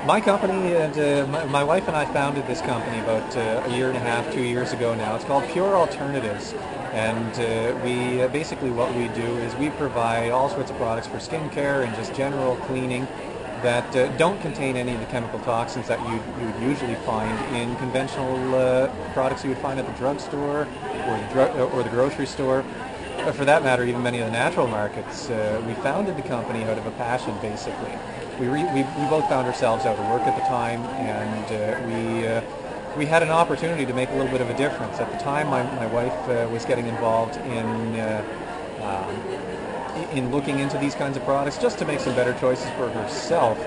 My company and my wife and I founded this company about a year and a half, 2 years ago now. It's called Pure Alternatives, and we basically what we do is we provide all sorts of products for skincare and just general cleaning that don't contain any of the chemical toxins that you would usually find in conventional products you would find at the drugstore or the grocery store. For that matter, even many of the natural markets. We founded the company out of a passion, basically. We both found ourselves out of work at the time, and we had an opportunity to make a little bit of a difference. At the time, my wife was getting involved in looking into these kinds of products just to make some better choices for herself.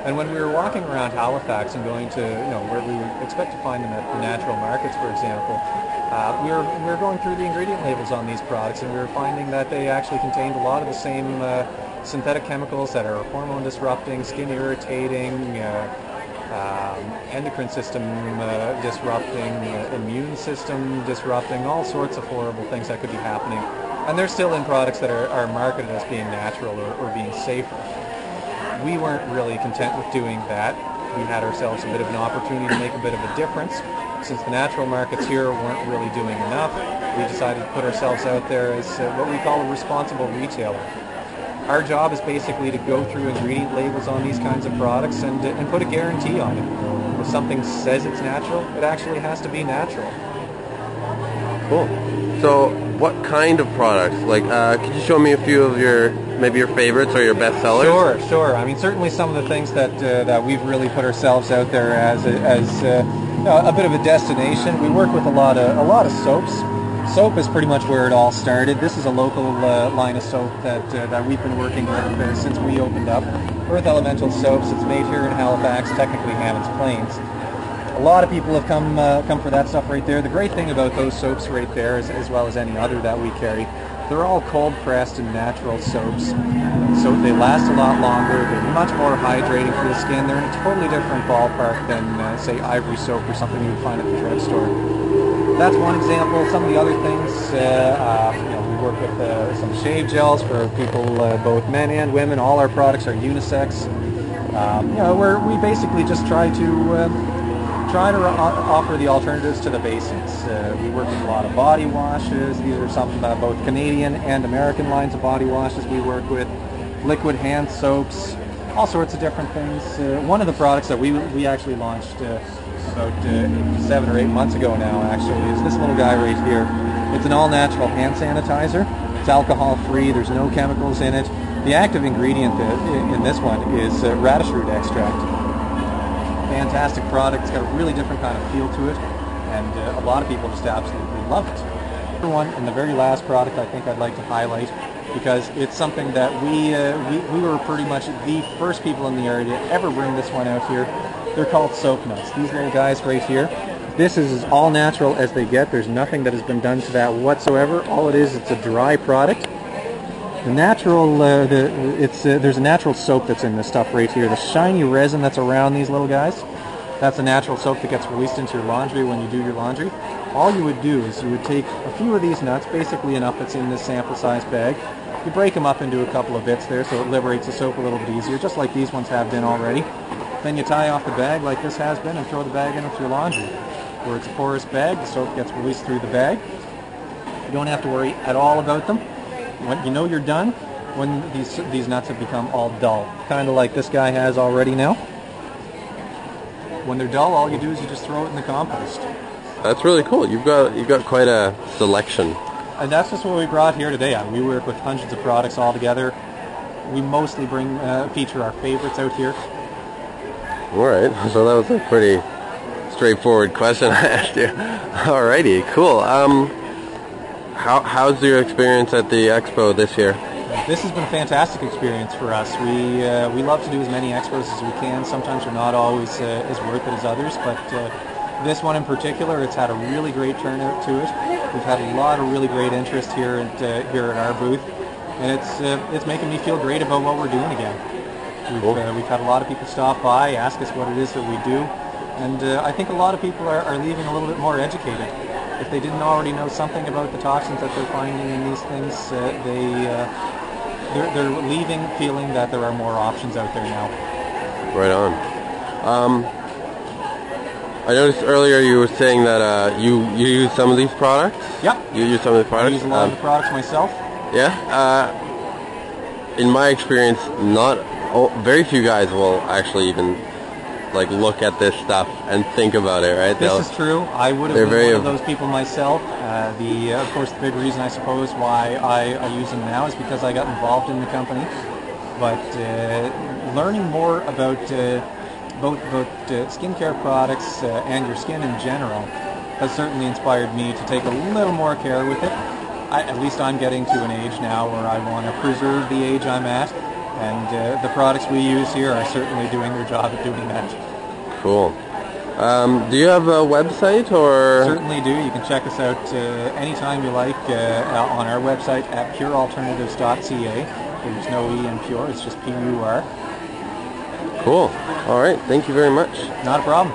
And when we were walking around Halifax and going to, where we would expect to find them at the natural markets, for example, we were going through the ingredient labels on these products, and we were finding that they actually contained a lot of the same synthetic chemicals that are hormone disrupting, skin irritating, endocrine system disrupting, immune system disrupting, all sorts of horrible things that could be happening. And they're still in products that are marketed as being natural or being safer. We weren't really content with doing that. We had ourselves a bit of an opportunity to make a bit of a difference. Since the natural markets here weren't really doing enough, we decided to put ourselves out there as what we call a responsible retailer. Our job is basically to go through ingredient labels on these kinds of products and put a guarantee on it. If something says it's natural, it actually has to be natural. Cool. So what kind of products? Like, could you show me a few of maybe your favorites or your best sellers? Sure. I mean, certainly some of the things that we've really put ourselves out there as a bit of a destination. We work with a lot of soaps. Soap is pretty much where it all started. This is a local line of soap that we've been working with since we opened up. Earth Elemental Soaps. It's made here in Halifax, technically Hammonds Plains. A lot of people have come for that stuff right there. The great thing about those soaps right there, as well as any other that we carry, they're all cold pressed and natural soaps, so they last a lot longer. They're much more hydrating for the skin. They're in a totally different ballpark than, say, Ivory soap or something you would find at the drugstore. That's one example. Some of the other things, we work with some shave gels for people, both men and women. All our products are unisex. We basically just try to offer the alternatives to the basics. We work with a lot of body washes. These are some both Canadian and American lines of body washes we work with. Liquid hand soaps, all sorts of different things. One of the products that we actually launched about 7 or 8 months ago now, actually, is this little guy right here. It's an all-natural hand sanitizer. It's alcohol-free. There's no chemicals in it. The active ingredient in this one is radish root extract. Fantastic product. It's got a really different kind of feel to it, and a lot of people just absolutely love it. One, and the very last product I think I'd like to highlight, because it's something that we were pretty much the first people in the area to ever bring this one out here. They're called soap nuts. These little guys right here. This is as all natural as they get. There's nothing that has been done to that whatsoever. All it is, it's a dry product. The natural, there's a natural soap that's in this stuff right here. The shiny resin that's around these little guys, that's a natural soap that gets released into your laundry when you do your laundry. All you would do is you would take a few of these nuts, basically enough that's in this sample size bag. You break them up into a couple of bits there so it liberates the soap a little bit easier, just like these ones have been already. Then you tie off the bag like this has been and throw the bag in with your laundry. Where it's a porous bag, the soap gets released through the bag. You don't have to worry at all about them. When you know you're done, when these nuts have become all dull, kind of like this guy has already now. When they're dull, all you do is you just throw it in the compost. That's really cool. You've got quite a selection. And that's just what we brought here today. We work with hundreds of products all together. We mostly feature our favorites out here. All right, so that was a pretty straightforward question I asked you. Alrighty, cool. How's your experience at the expo this year? This has been a fantastic experience for us. We love to do as many expos as we can. Sometimes we're not always as worth it as others, but this one in particular, it's had a really great turnout to it. We've had a lot of really great interest here at our booth, and it's making me feel great about what we're doing again. We've had a lot of people stop by, ask us what it is that we do, and I think a lot of people are leaving a little bit more educated. If they didn't already know something about the toxins that they're finding in these things, they're leaving feeling that there are more options out there now. Right on. I noticed earlier you were saying that you use some of these products. Yep. You use some of the products. I use a lot of the products myself. Yeah. In my experience, very few guys will actually even like look at this stuff and think about it, right? This is true. I would have been one of those people myself. Of course, the big reason I suppose why I use them now is because I got involved in the company. But learning more about both skincare products and your skin in general has certainly inspired me to take a little more care with it. At least I'm getting to an age now where I want to preserve the age I'm at, and the products we use here are certainly doing their job at doing that. Cool. Do you have a website or? Certainly do. You can check us out anytime you like on our website at purealternatives.ca. There's no E in pure, it's just PUR. Cool. All right. Thank you very much. Not a problem.